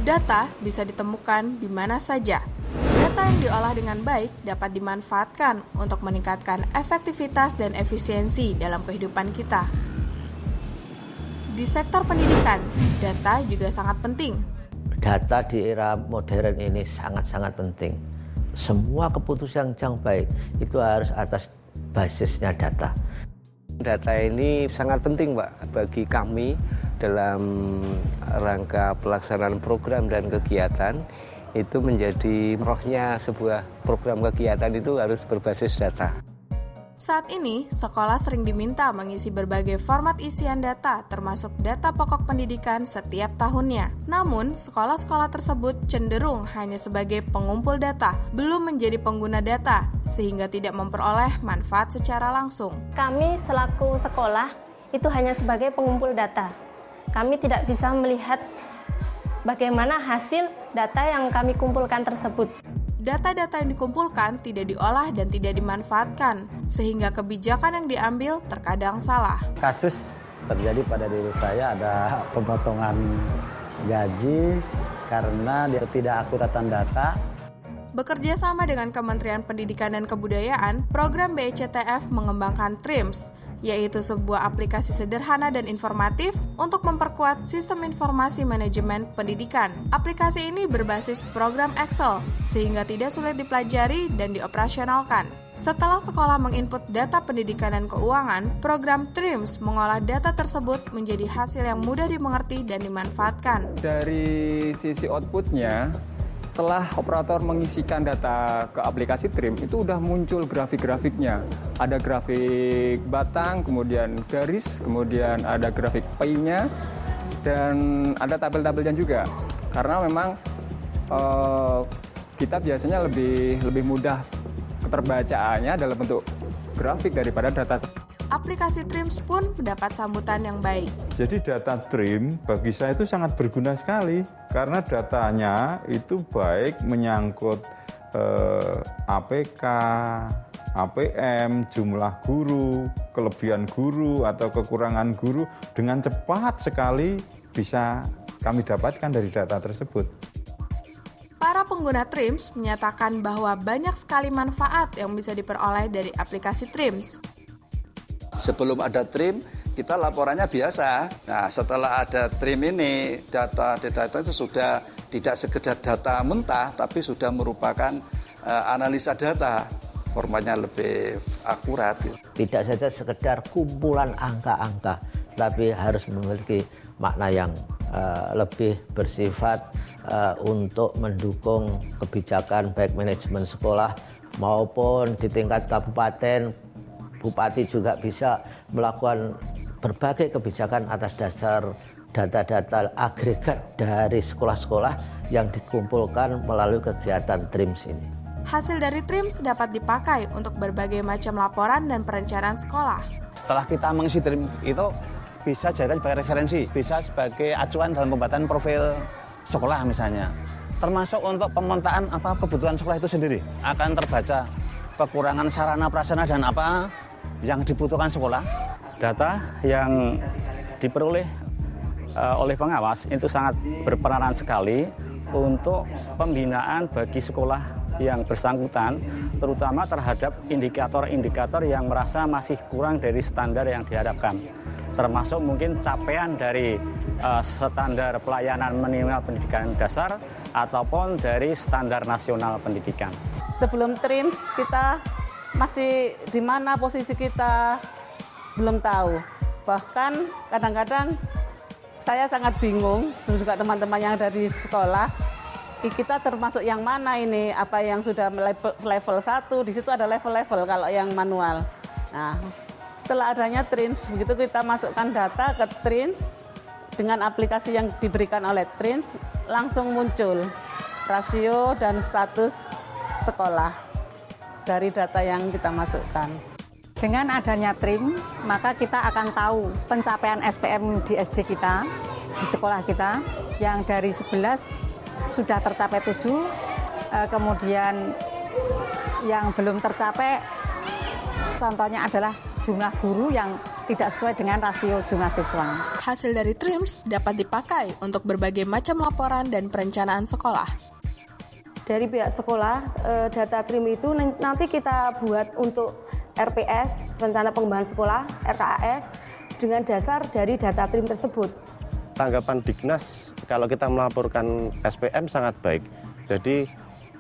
Data bisa ditemukan di mana saja. Data yang diolah dengan baik dapat dimanfaatkan untuk meningkatkan efektivitas dan efisiensi dalam kehidupan kita. Di sektor pendidikan, data juga sangat penting. Data di era modern ini sangat-sangat penting. Semua keputusan yang baik itu harus atas basisnya data. Data ini sangat penting, Pak, bagi kami dalam rangka pelaksanaan program dan kegiatan. Itu menjadi rohnya sebuah program kegiatan itu harus berbasis data. Saat ini, sekolah sering diminta mengisi berbagai format isian data, termasuk data pokok pendidikan setiap tahunnya. Namun, sekolah-sekolah tersebut cenderung hanya sebagai pengumpul data, belum menjadi pengguna data, sehingga tidak memperoleh manfaat secara langsung. Kami selaku sekolah itu hanya sebagai pengumpul data. Kami tidak bisa melihat bagaimana hasil data yang kami kumpulkan tersebut. Data-data yang dikumpulkan tidak diolah dan tidak dimanfaatkan, sehingga kebijakan yang diambil terkadang salah. Kasus terjadi pada diri saya, ada pemotongan gaji karena dia tidak akuratan data. Bekerja sama dengan Kementerian Pendidikan dan Kebudayaan, program BECTF mengembangkan TRIMS, yaitu sebuah aplikasi sederhana dan informatif untuk memperkuat sistem informasi manajemen pendidikan. Aplikasi ini berbasis program Excel, sehingga tidak sulit dipelajari dan dioperasionalkan. Setelah sekolah menginput data pendidikan dan keuangan, program TRIMS mengolah data tersebut menjadi hasil yang mudah dimengerti dan dimanfaatkan. Dari sisi outputnya, setelah operator mengisikan data ke aplikasi TRIMS, itu udah muncul grafik-grafiknya. Ada grafik batang, kemudian garis, kemudian ada grafik pie-nya, dan ada tabel-tabelnya juga. Karena memang kita biasanya lebih mudah keterbacaannya dalam bentuk grafik daripada data. Aplikasi TRIMS pun mendapat sambutan yang baik. Jadi data TRIMS bagi saya itu sangat berguna sekali karena datanya itu baik menyangkut APK, APM, jumlah guru, kelebihan guru atau kekurangan guru dengan cepat sekali bisa kami dapatkan dari data tersebut. Para pengguna TRIMS menyatakan bahwa banyak sekali manfaat yang bisa diperoleh dari aplikasi TRIMS. Sebelum ada TRIM, kita laporannya biasa. Nah, setelah ada TRIM ini, data itu sudah tidak sekedar data mentah, tapi sudah merupakan analisa data. Formatnya lebih akurat. Tidak saja sekedar kumpulan angka-angka, tapi harus memiliki makna yang lebih bersifat untuk mendukung kebijakan baik manajemen sekolah maupun di tingkat kabupaten. Bupati juga bisa melakukan berbagai kebijakan atas dasar data-data agregat dari sekolah-sekolah yang dikumpulkan melalui kegiatan TRIMS ini. Hasil dari TRIMS dapat dipakai untuk berbagai macam laporan dan perencanaan sekolah. Setelah kita mengisi TRIMS itu bisa jadikan sebagai referensi, bisa sebagai acuan dalam pembuatan profil sekolah misalnya. Termasuk untuk pemetaan kebutuhan sekolah itu sendiri. Akan terbaca kekurangan sarana prasarana dan apa yang dibutuhkan sekolah. Data yang diperoleh oleh pengawas itu sangat berperanan sekali untuk pembinaan bagi sekolah yang bersangkutan, terutama terhadap indikator-indikator yang merasa masih kurang dari standar yang diharapkan. Termasuk mungkin capaian dari standar pelayanan minimal pendidikan dasar ataupun dari standar nasional pendidikan. Sebelum TRIMS kita masih di mana posisi kita belum tahu. Bahkan kadang-kadang saya sangat bingung, dan juga teman-teman yang ada di sekolah, kita termasuk yang mana ini, apa yang sudah level 1, di situ ada level-level kalau yang manual. Nah, setelah adanya TRIMS, begitu kita masukkan data ke TRIMS, dengan aplikasi yang diberikan oleh TRIMS, langsung muncul rasio dan status sekolah dari data yang kita masukkan. Dengan adanya TRIM, maka kita akan tahu pencapaian SPM di SD kita, di sekolah kita, yang dari 11 sudah tercapai 7, kemudian yang belum tercapai Contohnya adalah jumlah guru yang tidak sesuai dengan rasio jumlah siswa. Hasil dari TRIMS dapat dipakai untuk berbagai macam laporan dan perencanaan sekolah. Dari pihak sekolah, data TRIM itu nanti kita buat untuk RPS, Rencana Pengembangan Sekolah, RKAS, dengan dasar dari data TRIM tersebut. Tanggapan Dignas kalau kita melaporkan SPM sangat baik. Jadi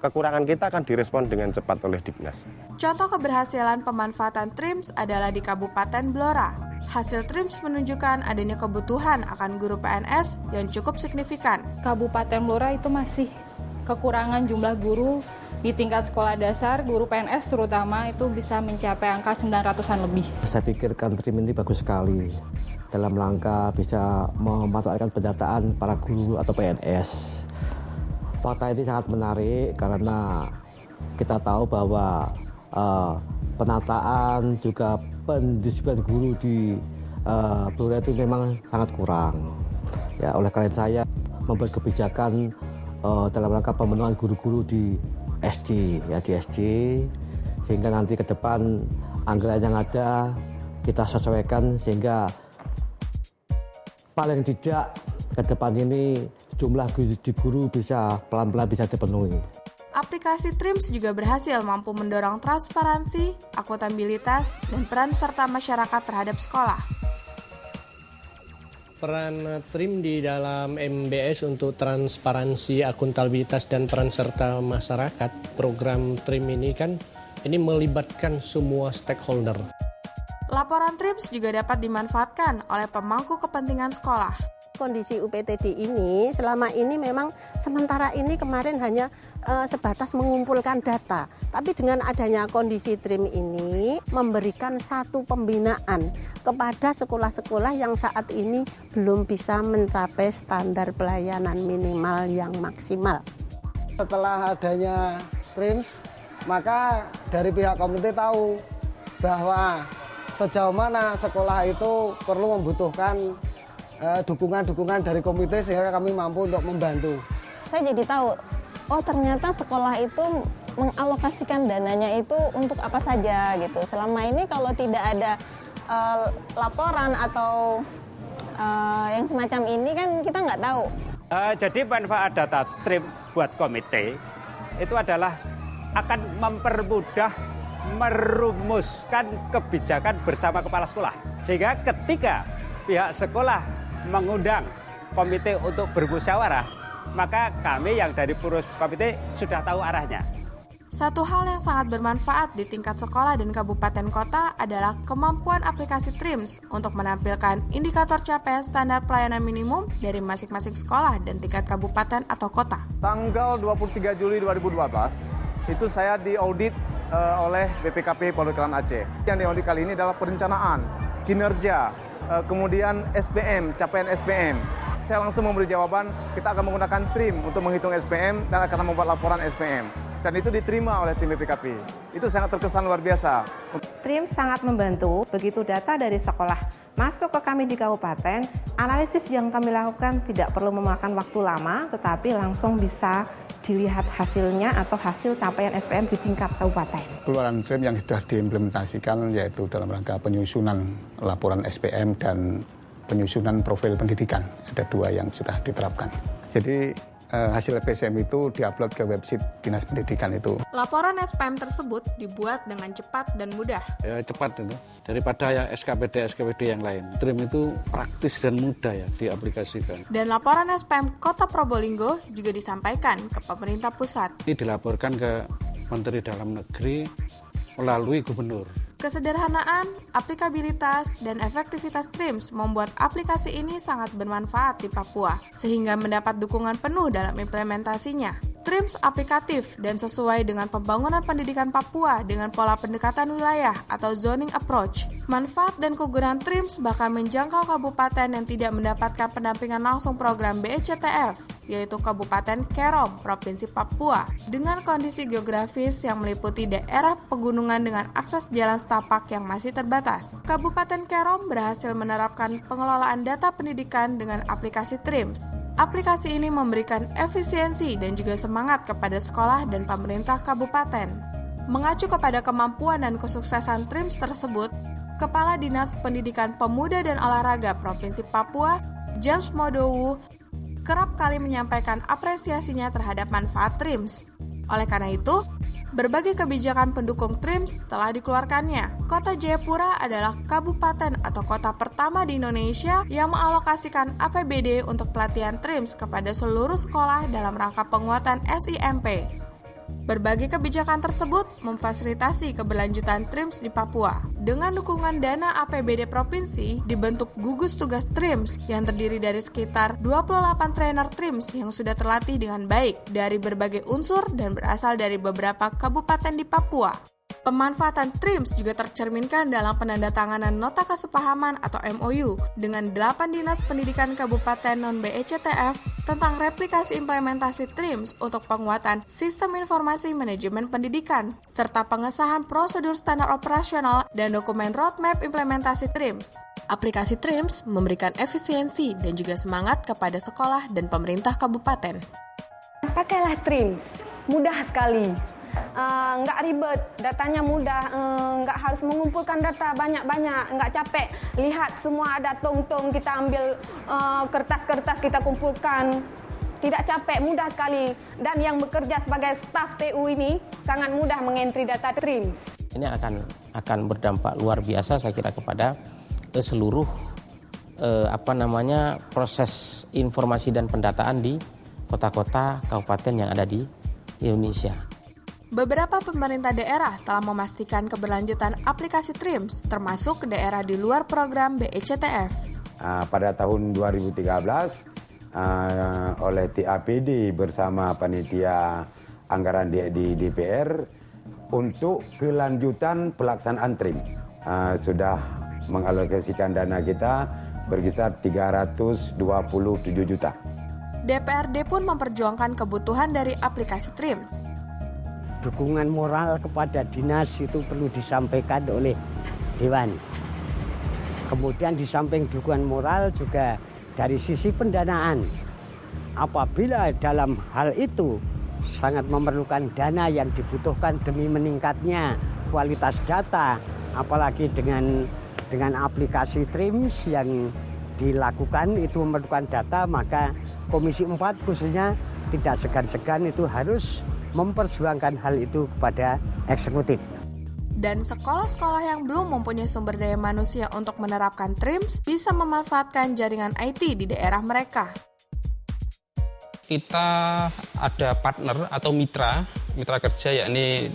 kekurangan kita akan direspon dengan cepat oleh Dignas. Contoh keberhasilan pemanfaatan TRIMS adalah di Kabupaten Blora. Hasil TRIMS menunjukkan adanya kebutuhan akan guru PNS yang cukup signifikan. Kabupaten Blora itu masih kekurangan jumlah guru di tingkat sekolah dasar, guru PNS terutama itu bisa mencapai angka 900-an lebih. Saya pikirkan TRIM ini bagus sekali dalam rangka bisa memanfaatkan pendataan para guru atau PNS. Fakta ini sangat menarik karena kita tahu bahwa penataan juga pendistribusian guru di Blora itu memang sangat kurang. Ya, oleh karena saya membuat kebijakan dalam rangka pemenuhan guru-guru di SD, ya di SD, sehingga nanti ke depan anggaran yang ada kita sesuaikan sehingga paling tidak ke depan ini jumlah guru bisa pelan-pelan bisa dipenuhi. Aplikasi TRIMS juga berhasil mampu mendorong transparansi, akuntabilitas, dan peran serta masyarakat terhadap sekolah. Peran TRIM di dalam MBS untuk transparansi, akuntabilitas, dan peran serta masyarakat, program TRIM ini melibatkan semua stakeholder. Laporan TRIMS juga dapat dimanfaatkan oleh pemangku kepentingan sekolah. Kondisi UPTD ini selama ini memang sementara ini kemarin hanya sebatas mengumpulkan data. Tapi dengan adanya kondisi TRIM ini memberikan satu pembinaan kepada sekolah-sekolah yang saat ini belum bisa mencapai standar pelayanan minimal yang maksimal. Setelah adanya TRIMS, maka dari pihak komite tahu bahwa sejauh mana sekolah itu perlu membutuhkan dukungan-dukungan dari komite sehingga kami mampu untuk membantu. Saya jadi tahu, oh ternyata sekolah itu mengalokasikan dananya itu untuk apa saja gitu. Selama ini kalau tidak ada laporan atau yang semacam ini kan kita nggak tahu. Jadi manfaat data TRIM buat komite itu adalah akan mempermudah merumuskan kebijakan bersama kepala sekolah. Sehingga ketika pihak sekolah mengundang komite untuk bermusyawarah, maka kami yang dari pengurus komite sudah tahu arahnya. Satu hal yang sangat bermanfaat di tingkat sekolah dan kabupaten kota adalah kemampuan aplikasi TRIMS untuk menampilkan indikator capaian standar pelayanan minimum dari masing-masing sekolah dan tingkat kabupaten atau kota. Tanggal 23 Juli 2012, itu saya diaudit oleh BPKP Perwakilan Aceh. Yang diaudit kali ini adalah perencanaan, kinerja, kemudian SPM, capaian SPM. Saya langsung memberi jawaban, kita akan menggunakan TRIM untuk menghitung SPM dan akan membuat laporan SPM. Dan itu diterima oleh tim BPKP. Itu sangat terkesan luar biasa. TRIM sangat membantu begitu data dari sekolah masuk ke kami di kabupaten, analisis yang kami lakukan tidak perlu memakan waktu lama, tetapi langsung bisa dilihat hasilnya atau hasil capaian SPM di tingkat kabupaten. Keluaran TRIM yang sudah diimplementasikan yaitu dalam rangka penyusunan laporan SPM dan penyusunan profil pendidikan. Ada dua yang sudah diterapkan. Jadi hasil PSM itu diupload ke website Dinas Pendidikan itu. Laporan SPM tersebut dibuat dengan cepat dan mudah. Ya, cepat itu. Daripada yang SKPD yang lain. TRIM itu praktis dan mudah ya diaplikasikan. Dan laporan SPM Kota Probolinggo juga disampaikan ke pemerintah pusat. Ini dilaporkan ke Menteri Dalam Negeri melalui Gubernur. Kesederhanaan, aplikabilitas, dan efektivitas TRIMS membuat aplikasi ini sangat bermanfaat di Papua, sehingga mendapat dukungan penuh dalam implementasinya. TRIMS aplikatif dan sesuai dengan pembangunan pendidikan Papua dengan pola pendekatan wilayah atau zoning approach. Manfaat dan kegunaan TRIMS bahkan menjangkau kabupaten yang tidak mendapatkan pendampingan langsung program BECTF, yaitu Kabupaten Kerom, Provinsi Papua, dengan kondisi geografis yang meliputi daerah pegunungan dengan akses jalan setapak yang masih terbatas. Kabupaten Kerom berhasil menerapkan pengelolaan data pendidikan dengan aplikasi TRIMS. Aplikasi ini memberikan efisiensi dan juga semangat kepada sekolah dan pemerintah kabupaten. Mengacu kepada kemampuan dan kesuksesan TRIMS tersebut, Kepala Dinas Pendidikan Pemuda dan Olahraga Provinsi Papua, James Modowu, kerap kali menyampaikan apresiasinya terhadap manfaat TRIMS. Oleh karena itu, berbagai kebijakan pendukung TRIMS telah dikeluarkannya. Kota Jayapura adalah kabupaten atau kota pertama di Indonesia yang mengalokasikan APBD untuk pelatihan TRIMS kepada seluruh sekolah dalam rangka penguatan SIMP. Berbagai kebijakan tersebut memfasilitasi keberlanjutan TRIMS di Papua. Dengan dukungan dana APBD Provinsi, dibentuk gugus tugas TRIMS yang terdiri dari sekitar 28 trainer TRIMS yang sudah terlatih dengan baik dari berbagai unsur dan berasal dari beberapa kabupaten di Papua. Pemanfaatan TRIMS juga tercerminkan dalam penandatanganan Nota Kesepahaman atau MOU dengan 8 Dinas Pendidikan Kabupaten non-BECTF tentang replikasi implementasi TRIMS untuk penguatan Sistem Informasi Manajemen Pendidikan, serta pengesahan prosedur standar operasional dan dokumen roadmap implementasi TRIMS. Aplikasi TRIMS memberikan efisiensi dan juga semangat kepada sekolah dan pemerintah kabupaten. Pakailah TRIMS, mudah sekali. Nggak ribet, datanya mudah, nggak harus mengumpulkan data banyak-banyak, nggak capek. Lihat semua ada tong-tong, kita ambil kertas-kertas kita kumpulkan. Tidak capek, mudah sekali. Dan yang bekerja sebagai staf TU ini sangat mudah mengentri data TRIMS. Ini akan berdampak luar biasa saya kira kepada seluruh proses informasi dan pendataan di kota-kota kabupaten yang ada di Indonesia. Beberapa pemerintah daerah telah memastikan keberlanjutan aplikasi TRIMS, termasuk daerah di luar program BECTF. Pada tahun 2013, oleh TAPD bersama panitia anggaran di DPR untuk kelanjutan pelaksanaan TRIMS. Sudah mengalokasikan dana kita berkisar 327 juta. DPRD pun memperjuangkan kebutuhan dari aplikasi TRIMS. Dukungan moral kepada dinas itu perlu disampaikan oleh Dewan. Kemudian di samping dukungan moral juga dari sisi pendanaan. Apabila dalam hal itu sangat memerlukan dana yang dibutuhkan demi meningkatnya kualitas data, apalagi dengan aplikasi TRIMS yang dilakukan itu memerlukan data, maka Komisi 4 khususnya tidak segan-segan itu harus memperjuangkan hal itu kepada eksekutif. Dan sekolah-sekolah yang belum mempunyai sumber daya manusia untuk menerapkan TRIMS bisa memanfaatkan jaringan IT di daerah mereka. Kita ada partner atau mitra kerja, yakni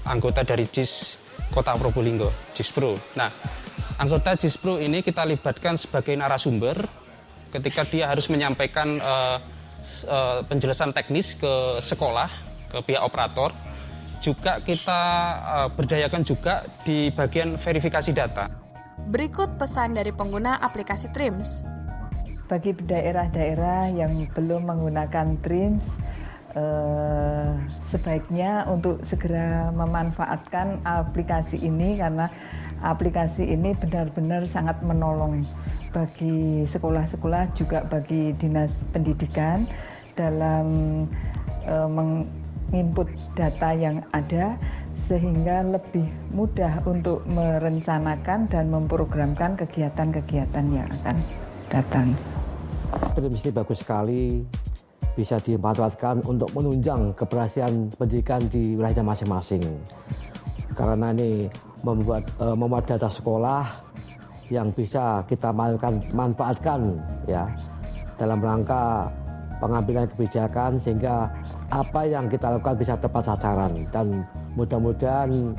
anggota dari JIS Kota Probolinggo, JISPRO. Nah, anggota JISPRO ini kita libatkan sebagai narasumber ketika dia harus menyampaikan penjelasan teknis ke sekolah, ke pihak operator. Juga kita berdayakan juga di bagian verifikasi data. Berikut pesan dari pengguna aplikasi TRIMS. Bagi daerah-daerah yang belum menggunakan TRIMS, sebaiknya untuk segera memanfaatkan aplikasi ini karena aplikasi ini benar-benar sangat menolong bagi sekolah-sekolah, juga bagi dinas pendidikan dalam menginput data yang ada sehingga lebih mudah untuk merencanakan dan memprogramkan kegiatan-kegiatan yang akan datang. TRIMS ini bagus sekali, bisa dimanfaatkan untuk menunjang keberhasilan pendidikan di wilayahnya masing-masing. Karena ini membuat data sekolah yang bisa kita manfaatkan ya dalam rangka pengambilan kebijakan, sehingga apa yang kita lakukan bisa tepat sasaran, dan mudah-mudahan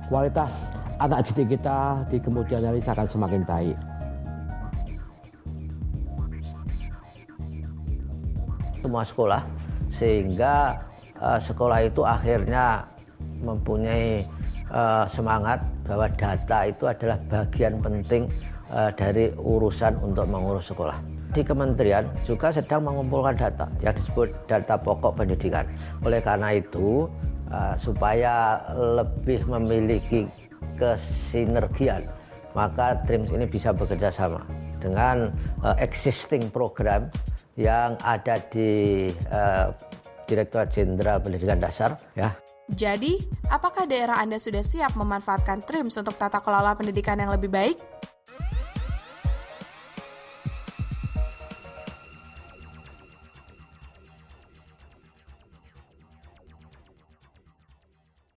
kualitas anak didik kita di kemudian hari akan semakin baik. Semua sekolah, sehingga sekolah itu akhirnya mempunyai semangat bahwa data itu adalah bagian penting dari urusan untuk mengurus sekolah. Di kementerian juga sedang mengumpulkan data yang disebut data pokok pendidikan. Oleh karena itu, supaya lebih memiliki kesinergian, maka TRIMS ini bisa bekerja sama dengan existing program yang ada di Direktorat Jenderal Pendidikan Dasar, ya. Jadi, apakah daerah Anda sudah siap memanfaatkan TRIMS untuk tata kelola pendidikan yang lebih baik?